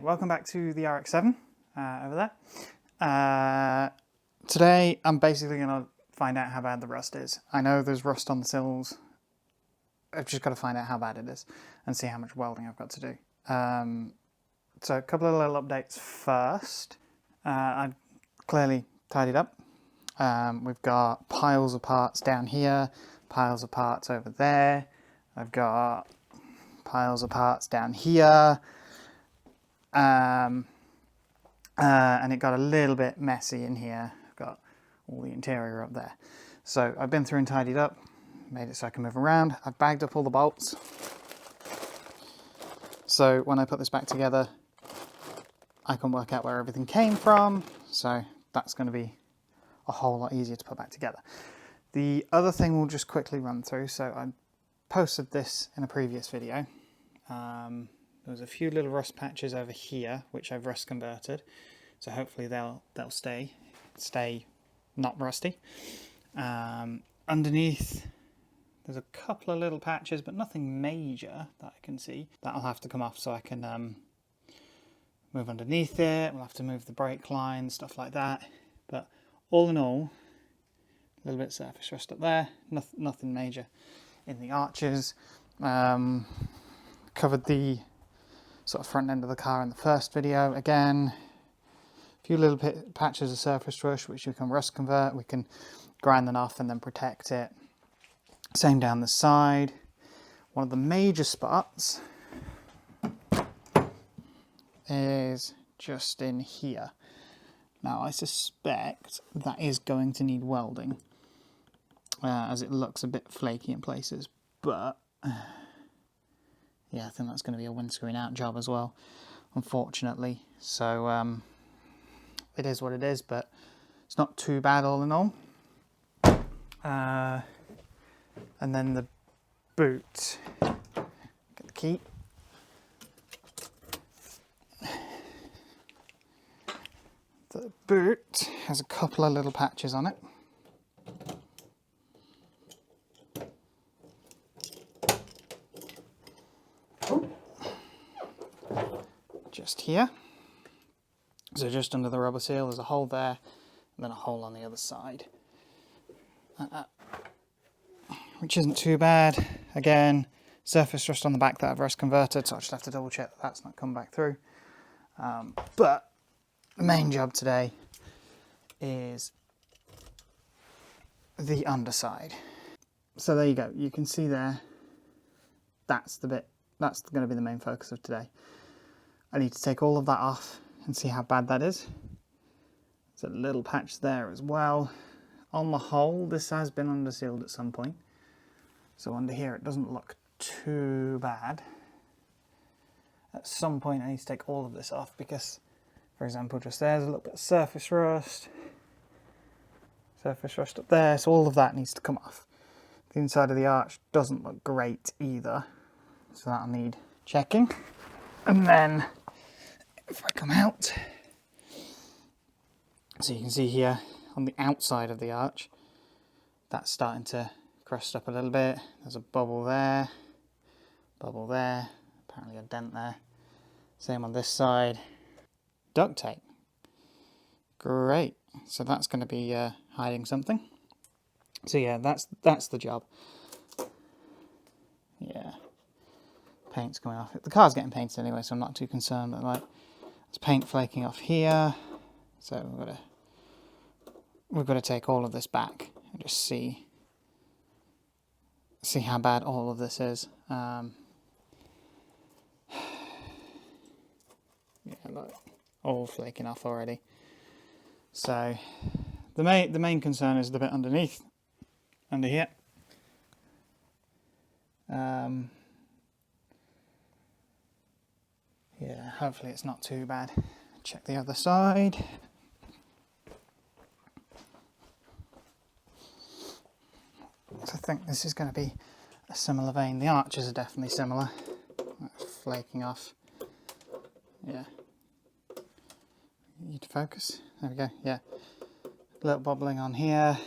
Welcome back to the RX7 over there. Today I'm basically going to find out how bad the rust is. I know there's rust on the sills. I've just got to find out how bad it is and see how much welding I've got to do. So a couple of little updates first. I've clearly tidied up. We've got piles of parts down here, piles of parts over there. I've got piles of parts down here. And it got a little bit messy in here. I've got all the interior up there. So I've been through and tidied up, made it so I can move around. I've bagged up all the bolts. So when I put this back together, I can work out where everything came from. So that's going to be a whole lot easier to put back together. The other thing we'll just quickly run through. So I posted this in a previous video. There's a few little rust patches over here, which I've rust converted. So hopefully they'll stay not rusty. Underneath, there's a couple of little patches, but nothing major that I can see. That'll have to come off so I can move underneath it. We'll have to move the brake line, stuff like that. But all in all, a little bit of surface rust up there. Nothing major in the arches. Covered the sort of front end of the car in the first video. Again, a few little patches of surface rust which we can rust convert. We can grind them off and then protect it. Same down the side. One of the major spots is just in here. Now I suspect that is going to need welding as it looks a bit flaky in places, but yeah, I think that's going to be a windscreen out job as well, unfortunately. So it is what it is, but it's not too bad all in all. And then the boot, get the key. The boot has a couple of little patches on it. Just here. So just under the rubber seal, there's a hole there, and then a hole on the other side. Which isn't too bad. Again, surface rust on the back that I've rust converted, so I just have to double check that that's not come back through. But the main job today is the underside. So there you go. You can see there, that's the bit, that's going to be the main focus of today. I need to take all of that off and see how bad that is. There's a little patch there as well. On the whole, this has been undersealed at some point. So under here it doesn't look too bad. At some point I need to take all of this off because, for example, just there's a little bit of surface rust up there, so all of that needs to come off. The inside of the arch doesn't look great either, so that'll need checking. And then if I come out, so you can see here on the outside of the arch, that's starting to crust up a little bit. There's a bubble there, apparently a dent there. Same on this side. Duct tape. Great. So that's going to be hiding something. So yeah, that's the job. Yeah. Paint's coming off. The car's getting painted anyway, so I'm not too concerned. But like, there's paint flaking off here. So we've got to take all of this back and just see how bad all of this is. Yeah, look, all flaking off already. So the main concern is the bit underneath, under here. Yeah, hopefully it's not too bad. Check the other side. So I think this is going to be a similar vein. The arches are definitely similar. That's flaking off. Yeah. Need to focus. There we go. Yeah. A little bubbling on here.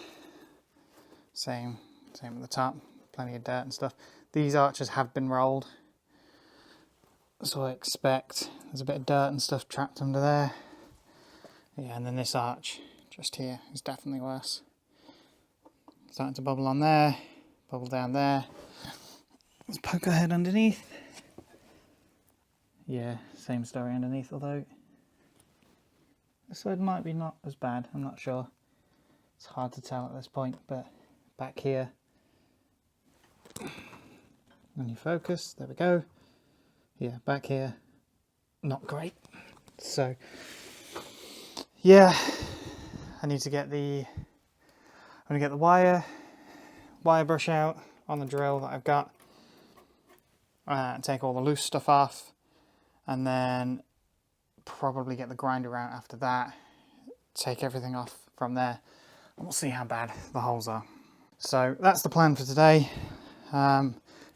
Same at the top. Plenty of dirt and stuff. These arches have been rolled. So I expect There's a bit of dirt and stuff trapped under there. Yeah, and then this arch just here is definitely worse. Starting to bubble on there, bubble down there. Let's poke our head underneath. Yeah, same story underneath, although this side might be not as bad, I'm not sure. It's hard to tell at this point, but back here, when you focus, there we go. Yeah, back here, not great. So, yeah, I need to get the, I'm gonna get the wire brush out on the drill that I've got, and take all the loose stuff off, and then probably get the grinder out after that, take everything off from there, and we'll see how bad the holes are. So that's the plan for today.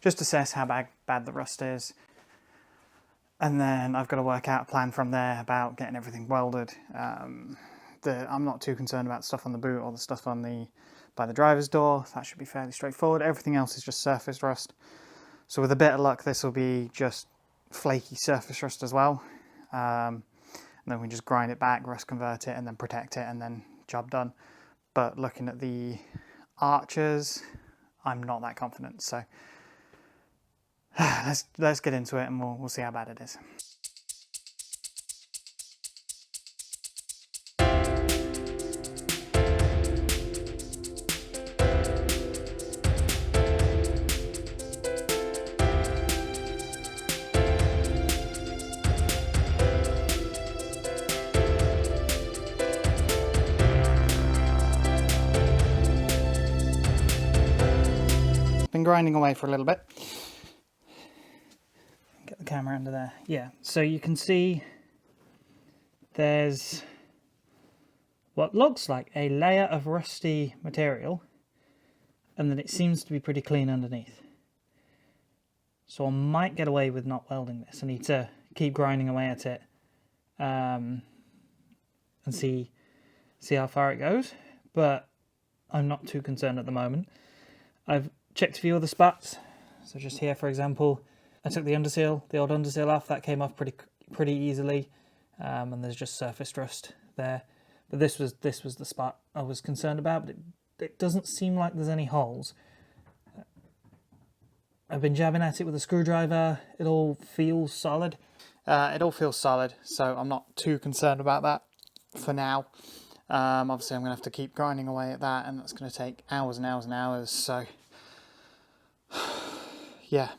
Just assess how bad the rust is, and then I've got to work out a plan from there about getting everything welded. I'm not too concerned about stuff on the boot or the stuff on by the driver's door. That should be fairly straightforward. Everything else is just surface rust. So with a bit of luck, this will be just flaky surface rust as well. And then we just grind it back, rust convert it, and then protect it, and then job done. But looking at the arches, I'm not that confident. So let's get into it, and we'll see how bad it is. Been grinding away for a little bit. Get the camera under there. Yeah, so you can see there's what looks like a layer of rusty material, and then it seems to be pretty clean underneath. So I might get away with not welding this. I need to keep grinding away at it and see how far it goes, but I'm not too concerned at the moment. I've checked a few other spots. So just here, for example, I took the old underseal off. That came off pretty easily, and there's just surface rust there. But this was the spot I was concerned about. But it doesn't seem like there's any holes. I've been jabbing at it with a screwdriver. It all feels solid. So I'm not too concerned about that for now. Obviously, I'm going to have to keep grinding away at that, and that's going to take hours and hours and hours. So yeah,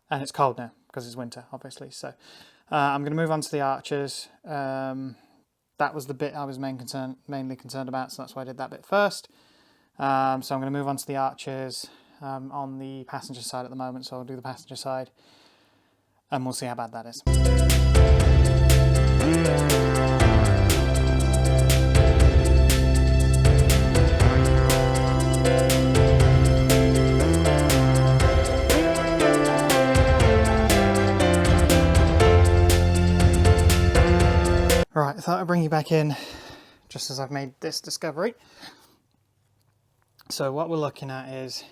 and it's cold now because it's winter, obviously. So I'm going to move on to the arches. That was the bit I was mainly concerned about, so that's why I did that bit first. So I'm going to move on to the arches on the passenger side at the moment. So I'll do the passenger side, and we'll see how bad that is. Right, I thought I'd bring you back in just as I've made this discovery. So what we're looking at is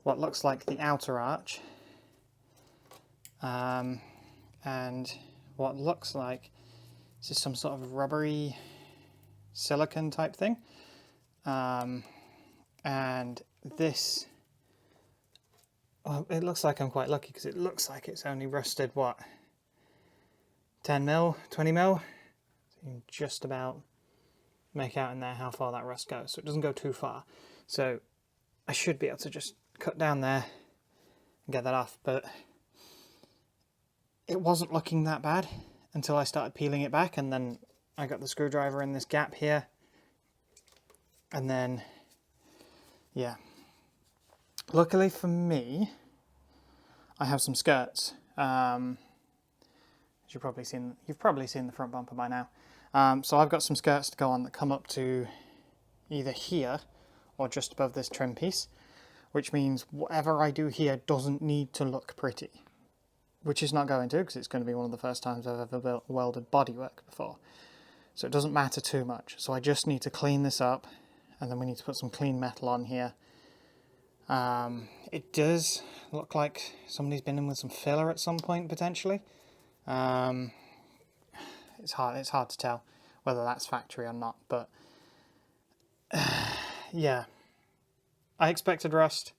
what looks like the outer arch, and what looks like this is some sort of rubbery silicone type thing, and this, well, it looks like I'm quite lucky because it looks like it's only rusted, what, 10 mil, 20 mil? So you can just about make out in there how far that rust goes, so it doesn't go too far. So I should be able to just cut down there and get that off, but it wasn't looking that bad until I started peeling it back, and then I got the screwdriver in this gap here, and then yeah, luckily for me I have some skirts. You've probably seen the front bumper by now. So I've got some skirts to go on that come up to either here or just above this trim piece, which means whatever I do here doesn't need to look pretty, which is not going to, because it's going to be one of the first times I've ever welded bodywork before. So it doesn't matter too much. So I just need to clean this up, and then we need to put some clean metal on here. It does look like somebody's been in with some filler at some point, potentially. It's hard to tell whether that's factory or not, but yeah, I expected rust.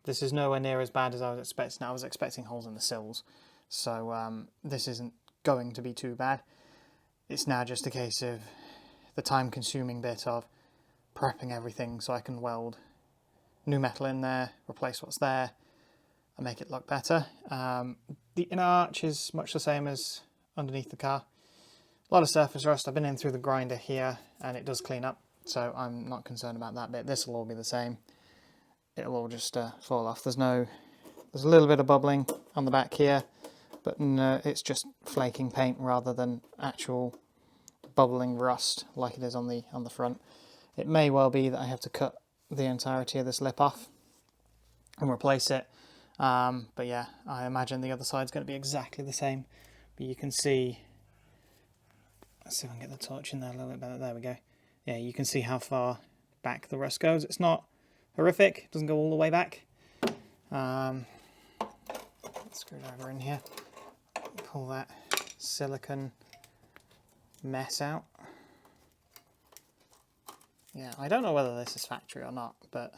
This is nowhere near as bad as I was expecting. I was expecting holes in the sills, so this isn't going to be too bad. It's now just a case of the time-consuming bit of prepping everything so I can weld new metal in there, replace what's there, and make it look better. The inner arch is much the same as underneath the car. A lot of surface rust. I've been in through the grinder here, and it does clean up, so I'm not concerned about that bit. This will all be the same. It'll all just fall off. There's a little bit of bubbling on the back here, but no, it's just flaking paint rather than actual bubbling rust like it is on the front. It may well be that I have to cut the entirety of this lip off and replace it, but yeah, I imagine the other side's going to be exactly the same. But you can see, let's see if I can get the torch in there a little bit better. There we go. Yeah, you can see how far back the rust goes. It's not horrific, it doesn't go all the way back. Screwdriver in here, pull that silicone mess out. Yeah, I don't know whether this is factory or not, but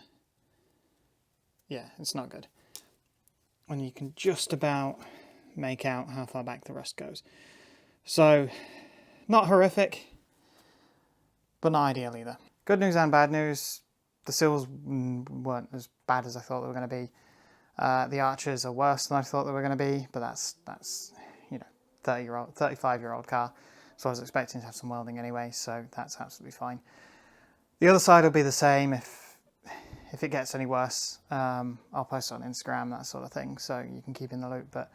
yeah, it's not good. And you can just about make out how far back the rust goes. So, not horrific, but not ideal either. Good news and bad news. The sills weren't as bad as I thought they were going to be. The arches are worse than I thought they were going to be, but that's you know, 35-year-old car, so I was expecting to have some welding anyway, so that's absolutely fine. The other side will be the same. If it gets any worse, I'll post it on Instagram, that sort of thing, so you can keep in the loop. But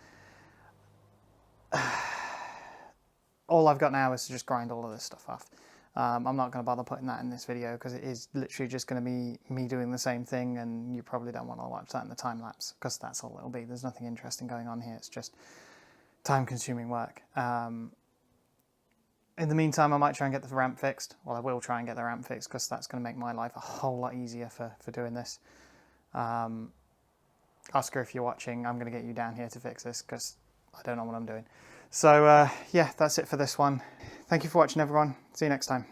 all I've got now is to just grind all of this stuff off. I'm not going to bother putting that in this video because it is literally just going to be me doing the same thing, and you probably don't want to watch that in the time lapse because that's all it'll be. There's nothing interesting going on here. It's just time-consuming work. In the meantime, I might try and get the ramp fixed. Well, I will try and get the ramp fixed because that's going to make my life a whole lot easier for doing this. Oscar, if you're watching, I'm going to get you down here to fix this because I don't know what I'm doing. So yeah, that's it for this one. Thank you for watching, everyone. See you next time.